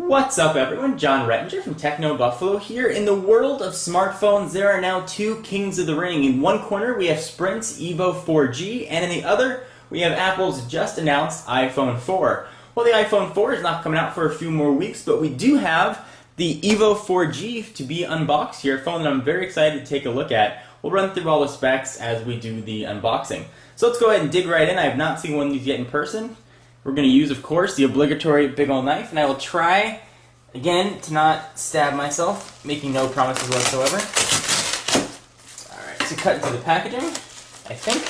What's up everyone, John Rettinger from Techno Buffalo here. In the world of smartphones, there are now two kings of the ring. In one corner we have Sprint's EVO 4G, and in the other we have Apple's just announced iPhone 4. Well, the iPhone 4 is not coming out for a few more weeks, but we do have the EVO 4G to be unboxed here, a phone that I'm very excited to take a look at. We'll run through all the specs as we do the unboxing. So let's go ahead and dig right in. I have not seen one of these yet in person. We're going to use, of course, the obligatory big ol' knife, and I will try, again, to not stab myself, making no promises whatsoever. Alright, so cut into the packaging, I think.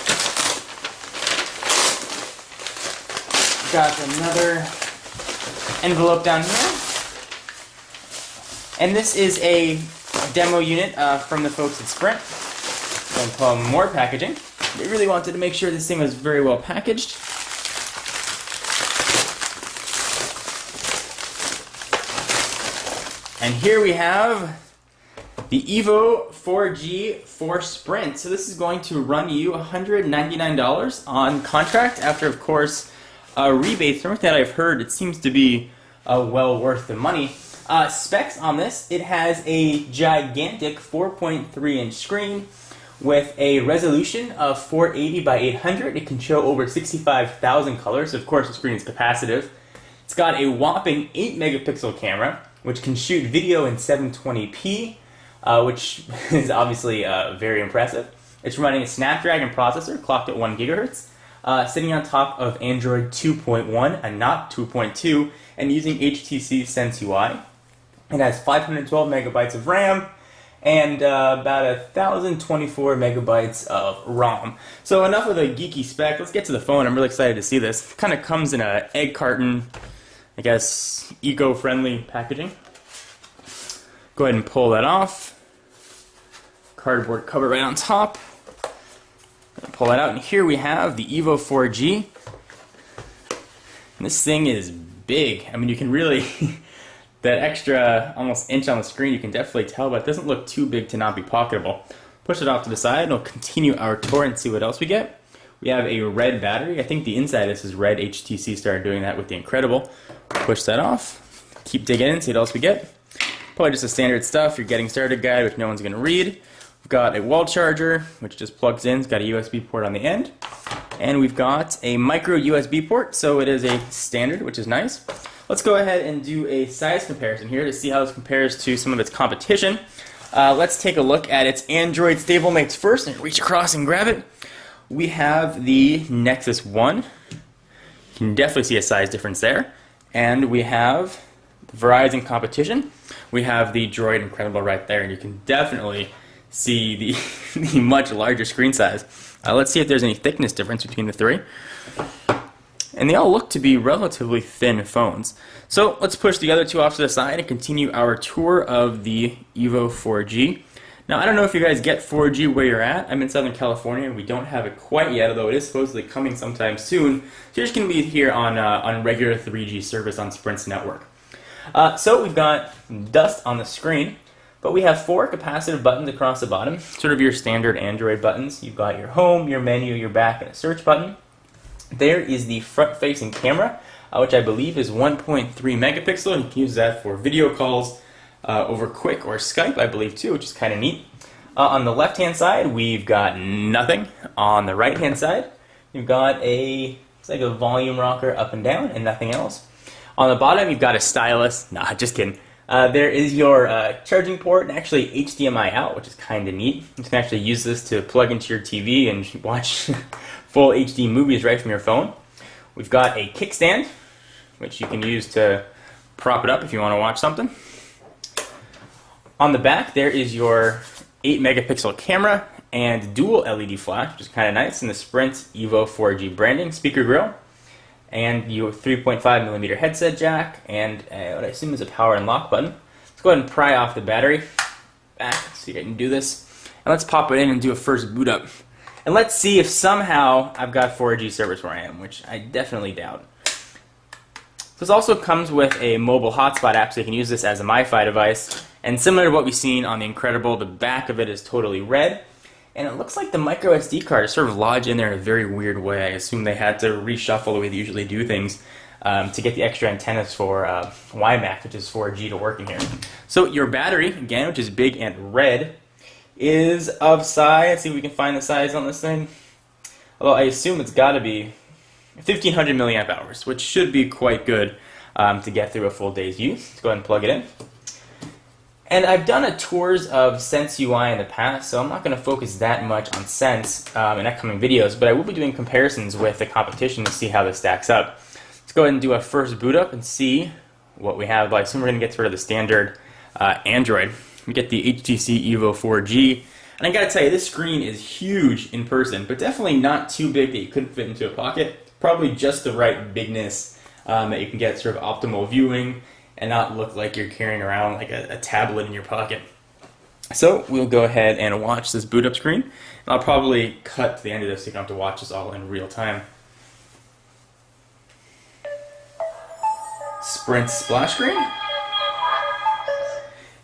Got another envelope down here. And this is a demo unit from the folks at Sprint. Going to call them more packaging. They really wanted to make sure this thing was very well packaged. And here we have the EVO 4G for Sprint. So this is going to run you $199 on contract after, of course, rebates. From everything that I've heard, it seems to be well worth the money. Specs on this: it has a gigantic 4.3-inch screen with a resolution of 480 by 800. It can show over 65,000 colors. Of course, the screen is capacitive. It's got a whopping 8-megapixel camera, which can shoot video in 720p, which is obviously very impressive. It's running a Snapdragon processor, clocked at 1 gigahertz, sitting on top of Android 2.1 and not 2.2, and using HTC Sense UI. It has 512 megabytes of RAM and about 1,024 megabytes of ROM. So enough of the geeky spec. Let's get to the phone. I'm really excited to see this. It kind of comes in an egg carton, I guess, eco-friendly packaging. Go ahead and pull that off. Cardboard cover right on top. Pull that out, and here we have the EVO 4G. And this thing is big. I mean, you can really, that extra almost inch on the screen, you can definitely tell, but it doesn't look too big to not be pocketable. Push it off to the side, and we'll continue our tour and see what else we get. We have a red battery. I think the inside of this is red. HTC started doing that with the Incredible. Push that off. Keep digging in, see what else we get. Probably just the standard stuff, your getting started guide, which no one's going to read. We've got a wall charger, which just plugs in. It's got a USB port on the end. And we've got a micro USB port, so it is a standard, which is nice. Let's go ahead and do a size comparison here to see how this compares to some of its competition. Let's take a look at its Android stablemates first, and reach across and grab it. We have the Nexus 1. You can definitely see a size difference there. And we have the Verizon competition. We have the Droid Incredible right there, and you can definitely see the much larger screen size. Let's see if there's any thickness difference between the three. And they all look to be relatively thin phones. So let's push the other two off to the side and continue our tour of the EVO 4G. Now, I don't know if you guys get 4G where you're at. I'm in Southern California, and we don't have it quite yet, although it is supposedly coming sometime soon. So you're just going to be here on regular 3G service on Sprint's network. So we've got dust on the screen, but we have 4 capacitive buttons across the bottom, sort of your standard Android buttons. You've got your home, your menu, your back, and a search button. There is the front-facing camera, which I believe is 1.3 megapixel, and you can use that for video calls over Quick or Skype, I believe, too, which is kind of neat. On the left-hand side, we've got nothing. On the right-hand side, you've got it's like a volume rocker up and down, and nothing else. On the bottom, you've got a stylus. Nah, just kidding. There is your charging port and actually HDMI out, which is kind of neat. You can actually use this to plug into your TV and watch full HD movies right from your phone. We've got a kickstand, which you can use to prop it up if you want to watch something. On the back, there is your 8-megapixel camera and dual LED flash, which is kind of nice, and the Sprint EVO 4G branding, speaker grill, and your 3.5mm headset jack, and what I assume is a power and lock button. Let's go ahead and pry off the battery. Back, see if I can do this. And let's pop it in and do a first boot up. And let's see if somehow I've got 4G service where I am, which I definitely doubt. This also comes with a mobile hotspot app, so you can use this as a MiFi device. And similar to what we've seen on the Incredible, the back of it is totally red. And it looks like the micro SD card is sort of lodged in there in a very weird way. I assume they had to reshuffle the way they usually do things to get the extra antennas for WiMAX, which is 4G, to work in here. So your battery, again, which is big and red, is of size. Let's see if we can find the size on this thing. Although I assume it's got to be 1500 milliamp hours, which should be quite good to get through a full day's use. Let's go ahead and plug it in. And I've done a tours of Sense UI in the past, so I'm not going to focus that much on Sense in upcoming videos, but I will be doing comparisons with the competition to see how this stacks up. Let's go ahead and do a first boot up and see what we have. I assume we're going to get sort of the standard Android. We get the HTC EVO 4G, and I gotta tell you, this screen is huge in person, but definitely not too big that you couldn't fit into a pocket. Probably just the right bigness that you can get sort of optimal viewing and not look like you're carrying around like a tablet in your pocket. So we'll go ahead and watch this boot up screen, and I'll probably cut to the end of this so you don't have to watch this all in real time. Sprint splash screen.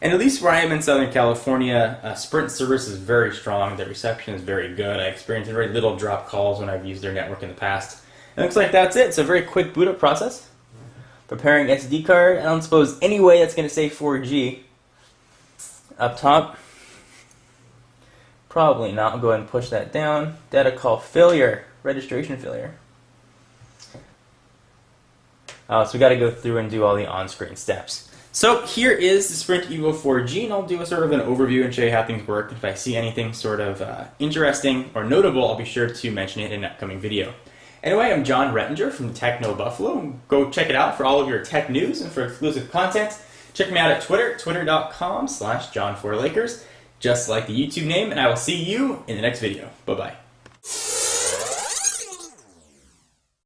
And at least where I am in Southern California, Sprint service is very strong. The reception is very good. I experienced very little drop calls when I've used their network in the past. It looks like that's it. It's a very quick boot up process. Preparing SD card. I don't suppose any way that's going to say 4G. Up top. Probably not. I'll go ahead and push that down. Data call failure. Registration failure. So we got to go through and do all the on-screen steps. So here is the Sprint EVO 4G, and I'll do a sort of an overview and show you how things work. If I see anything sort of interesting or notable, I'll be sure to mention it in an upcoming video. Anyway, I'm John Rettinger from Techno Buffalo. Go check it out for all of your tech news and for exclusive content. Check me out at Twitter, twitter.com/John4Lakers, just like the YouTube name, and I will see you in the next video. Bye-bye.